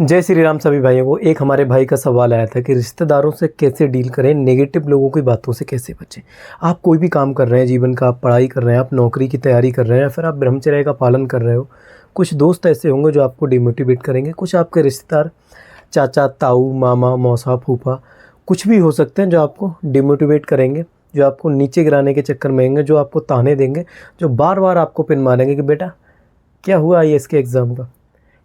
जय श्री राम सभी भाइयों को। एक हमारे भाई का सवाल आया था कि रिश्तेदारों से कैसे डील करें, नेगेटिव लोगों की बातों से कैसे बचें। आप कोई भी काम कर रहे हैं जीवन का, आप पढ़ाई कर रहे हैं, आप नौकरी की तैयारी कर रहे हैं या फिर आप ब्रह्मचर्य का पालन कर रहे हो। कुछ दोस्त ऐसे होंगे जो आपको डिमोटिवेट करेंगे, कुछ आपके रिश्तेदार चाचा, ताऊ, मामा, मौसा, फूफा कुछ भी हो सकते हैं जो आपको डिमोटिवेट करेंगे, जो आपको नीचे गिराने के चक्कर में आएंगे, जो आपको ताने देंगे, जो बार बार आपको पिन मारेंगे कि बेटा क्या हुआ आईएएस के एग्ज़ाम का,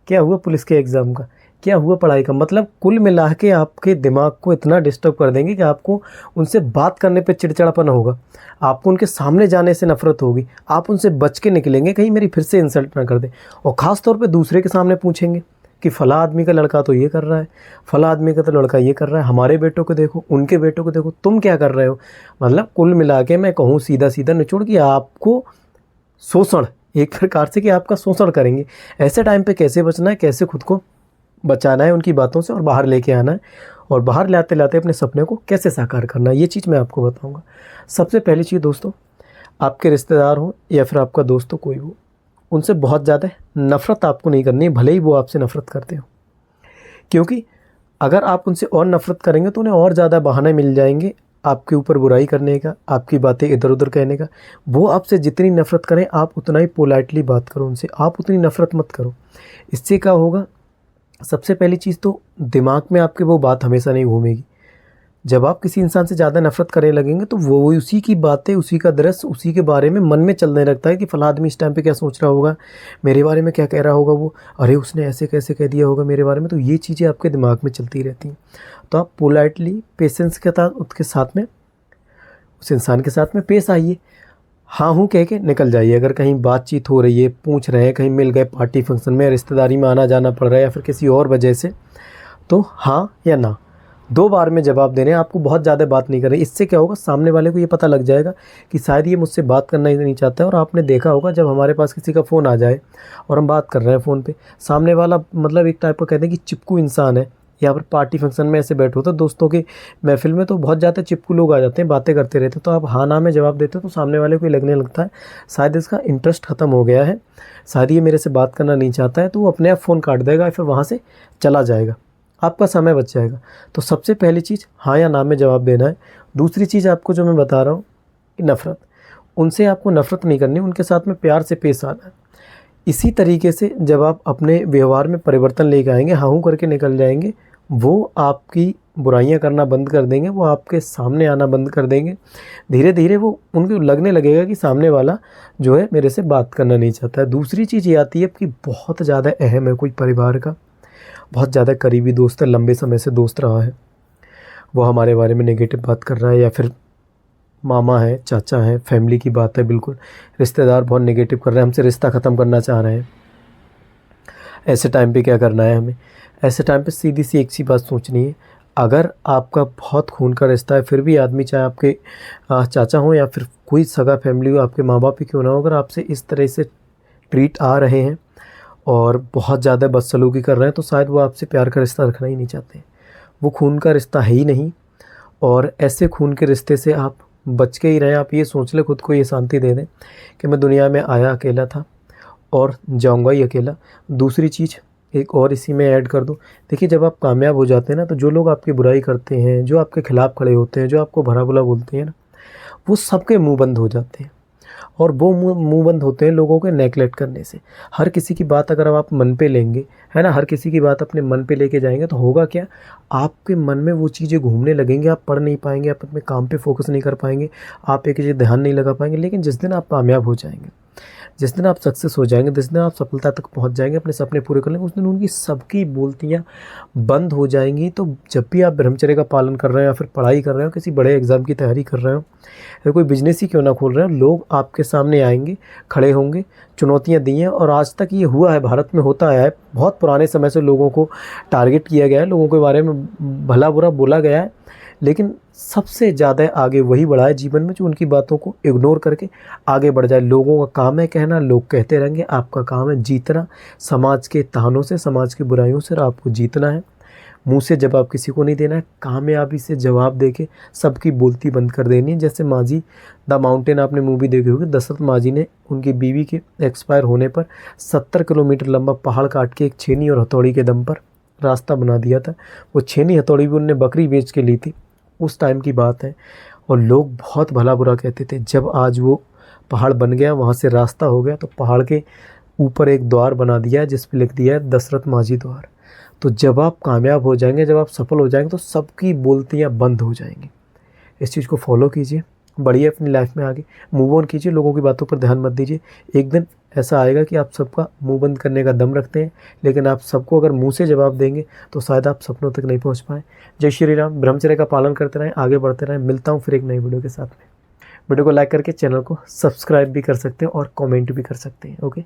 क्या हुआ पुलिस के एग्ज़ाम का, क्या हुआ पढ़ाई का। मतलब कुल मिला के आपके दिमाग को इतना डिस्टर्ब कर देंगे कि आपको उनसे बात करने पे चिड़चिड़ापन होगा, आपको उनके सामने जाने से नफ़रत होगी, आप उनसे बच के निकलेंगे कहीं मेरी फिर से इंसल्ट ना कर दे। और ख़ास तौर पे दूसरे के सामने पूछेंगे कि फ़ला आदमी का लड़का तो ये कर रहा है, फ़ला आदमी का तो लड़का ये कर रहा है, हमारे बेटों को देखो, उनके बेटों को देखो, तुम क्या कर रहे हो। मतलब कुल मिला के मैं कहूँ सीधा सीधा निचोड़ कि आपको शोषण एक प्रकार से कि आपका शोषण करेंगे। ऐसे टाइम पे कैसे बचना है, कैसे खुद को बचाना है उनकी बातों से और बाहर लेके आना है, और बाहर लाते लाते अपने सपने को कैसे साकार करना है, ये चीज़ मैं आपको बताऊंगा। सबसे पहली चीज़ दोस्तों, आपके रिश्तेदार हो या फिर आपका दोस्त हो, कोई हो, उनसे बहुत ज़्यादा नफ़रत आपको नहीं करनी है, भले ही वो आपसे नफ़रत करते हो। क्योंकि अगर आप उनसे और नफ़रत करेंगे तो उन्हें और ज़्यादा बहाने मिल जाएंगे आपके ऊपर बुराई करने का, आपकी बातें इधर उधर कहने का। वो आपसे जितनी नफ़रत करें आप उतना ही पोलाइटली बात करो उनसे, आप उतनी नफ़रत मत करो। इससे क्या होगा, सबसे पहली चीज़ तो दिमाग में आपके वो बात हमेशा नहीं घूमेगी। जब आप किसी इंसान से ज़्यादा नफ़रत करने लगेंगे तो वो उसी की बातें, उसी का दृश्य, उसी के बारे में मन में चलने लगता है कि फ़लाँ आदमी इस टाइम पे क्या सोच रहा होगा, मेरे बारे में क्या कह रहा होगा वो, अरे उसने ऐसे कैसे कह दिया होगा मेरे बारे में। तो ये चीज़ें आपके दिमाग में चलती रहती हैं। तो आप पोलाइटली, पेशेंस के साथ उसके साथ में, उस इंसान के साथ में पेश आइए, हाँ हूँ कह के निकल जाइए। अगर कहीं बातचीत हो रही है, पूछ रहे हैं, कहीं मिल गए पार्टी फंक्शन में, रिश्तेदारी में आना जाना पड़ रहा है या फिर किसी और वजह से, तो हाँ या ना 2 बार में जवाब देने, आपको बहुत ज़्यादा बात नहीं करनी। इससे क्या होगा, सामने वाले को ये पता लग जाएगा कि शायद ये मुझसे बात करना ही नहीं चाहता है। और आपने देखा होगा जब हमारे पास किसी का फ़ोन आ जाए और हम बात कर रहे हैं फ़ोन पे, सामने वाला मतलब एक टाइप का कहते हैं कि चिपकू इंसान है, या फिर पार्टी फंक्शन में ऐसे बैठो तो दोस्तों की महफिल में तो बहुत ज़्यादा चिपकू लोग आ जाते हैं, बातें करते रहते हैं। तो आप हाँ ना में जवाब देते हो तो सामने वाले को लगने लगता है शायद इसका इंटरेस्ट ख़त्म हो गया है, शायद ये मेरे से बात करना नहीं चाहता है, तो वो अपने आप फ़ोन काट देगा या फिर वहाँ से चला जाएगा, आपका समय बच जाएगा। तो सबसे पहली चीज़ हाँ या ना में जवाब देना है। दूसरी चीज़ आपको जो मैं बता रहा हूँ कि नफ़रत, उनसे आपको नफ़रत नहीं करनी, उनके साथ में प्यार से पेश आना है। इसी तरीके से जब आप अपने व्यवहार में परिवर्तन लेकर आएंगे, हाँ हूँ करके निकल जाएंगे, वो आपकी बुराइयां करना बंद कर देंगे, वो आपके सामने आना बंद कर देंगे। धीरे धीरे वो उनको लगने लगेगा कि सामने वाला जो है मेरे से बात करना नहीं चाहता है। दूसरी चीज़ ये आती है कि बहुत ज़्यादा अहम है, कोई परिवार का बहुत ज़्यादा करीबी दोस्त है, लंबे समय से दोस्त रहा है, वो हमारे बारे में नेगेटिव बात कर रहा है, या फिर मामा है, चाचा है, फैमिली की बात है, बिल्कुल रिश्तेदार बहुत नेगेटिव कर रहे हैं, हमसे रिश्ता ख़त्म करना चाह रहे हैं। ऐसे टाइम पे क्या करना है हमें, ऐसे टाइम पे सीधी सी एक सी बात सोचनी है। अगर आपका बहुत खून का रिश्ता है, फिर भी आदमी, चाहे आपके चाचा हो या फिर कोई सगा फैमिली हो, आपके माँ बाप ही क्यों ना हो, अगर आपसे इस तरह से ट्रीट आ रहे हैं और बहुत ज़्यादा बदसलूकी कर रहे हैं, तो शायद वो आपसे प्यार का रिश्ता रखना ही नहीं चाहते। वो खून का रिश्ता है ही नहीं, और ऐसे खून के रिश्ते से आप बच के ही रहें। आप ये सोच ले, खुद को ये शांति दे दें कि मैं दुनिया में आया अकेला था और जाऊंगा ही अकेला। दूसरी चीज़ एक और इसी में ऐड कर दूं, देखिए जब आप कामयाब हो जाते हैं ना, तो जो लोग आपकी बुराई करते हैं, जो आपके खिलाफ़ खड़े होते हैं, जो आपको भला बुरा बोलते हैं ना, वो सबके मुंह बंद हो जाते हैं। और वो मुंह बंद होते हैं लोगों के नेगलेक्ट करने से। हर किसी की बात अगर आप मन पे लेंगे, है ना, हर किसी की बात अपने मन पे लेके जाएंगे, तो होगा क्या, आपके मन में वो चीज़ें घूमने लगेंगी, आप पढ़ नहीं पाएंगे, आप अपने काम पे फोकस नहीं कर पाएंगे, आप एक चीज़ ध्यान नहीं लगा पाएंगे। लेकिन जिस दिन आप कामयाब हो जाएंगे, जिस दिन आप सक्सेस हो जाएंगे, जिस दिन आप सफलता तक पहुंच जाएंगे, अपने सपने पूरे कर लेंगे, उस दिन उनकी सबकी बोलतियाँ बंद हो जाएंगी। तो जब भी आप ब्रह्मचर्य का पालन कर रहे हो या फिर पढ़ाई कर रहे हो, किसी बड़े एग्ज़ाम की तैयारी कर रहे हो, या कोई बिजनेस ही क्यों ना खोल रहे हो, लोग आपके सामने आएंगे, खड़े होंगे, चुनौतियाँ दी हैं। और आज तक ये हुआ है, भारत में होता आया है, बहुत पुराने समय से लोगों को टारगेट किया गया है, लोगों के बारे में भला बुरा बोला गया है, लेकिन सबसे ज़्यादा आगे वही बढ़ा है जीवन में जो उनकी बातों को इग्नोर करके आगे बढ़ जाए। लोगों का काम है कहना, लोग कहते रहेंगे, आपका काम है जीतना समाज के तानों से, समाज की बुराइयों से। आपको जीतना है, मुंह से जवाब किसी को नहीं देना है, कामयाबी से जवाब देके सबकी बोलती बंद कर देनी है। जैसे मांझी द माउंटेन आपने मूवी देखी होगी, दशरथ मांझी ने उनकी बीवी के एक्सपायर होने पर 70 किलोमीटर लंबा पहाड़ काट के एक छेनी और हथौड़ी के दम पर रास्ता बना दिया था। वो छेनी हथौड़ी भी उनने बकरी बेच के ली थी, उस टाइम की बात है। और लोग बहुत भला बुरा कहते थे। जब आज वो पहाड़ बन गया, वहाँ से रास्ता हो गया, तो पहाड़ के ऊपर एक द्वार बना दिया है जिस पे लिख दिया है दशरथ माझी द्वार। तो जब आप कामयाब हो जाएंगे, जब आप सफल हो जाएंगे, तो सबकी बोलतियाँ बंद हो जाएंगी। इस चीज़ को फॉलो कीजिए, बढ़िए अपनी लाइफ में आगे मूव ऑन कीजिए, लोगों की बातों पर ध्यान मत दीजिए। एक दिन ऐसा आएगा कि आप सबका मुंह बंद करने का दम रखते हैं, लेकिन आप सबको अगर मुंह से जवाब देंगे तो शायद आप सपनों तक नहीं पहुंच पाएँ। जय श्री राम। ब्रह्मचर्य का पालन करते रहें, आगे बढ़ते रहें। मिलता हूँ फिर एक नई वीडियो के साथ में। वीडियो को लाइक करके चैनल को सब्सक्राइब भी कर सकते हैं और कमेंट भी कर सकते हैं। ओके।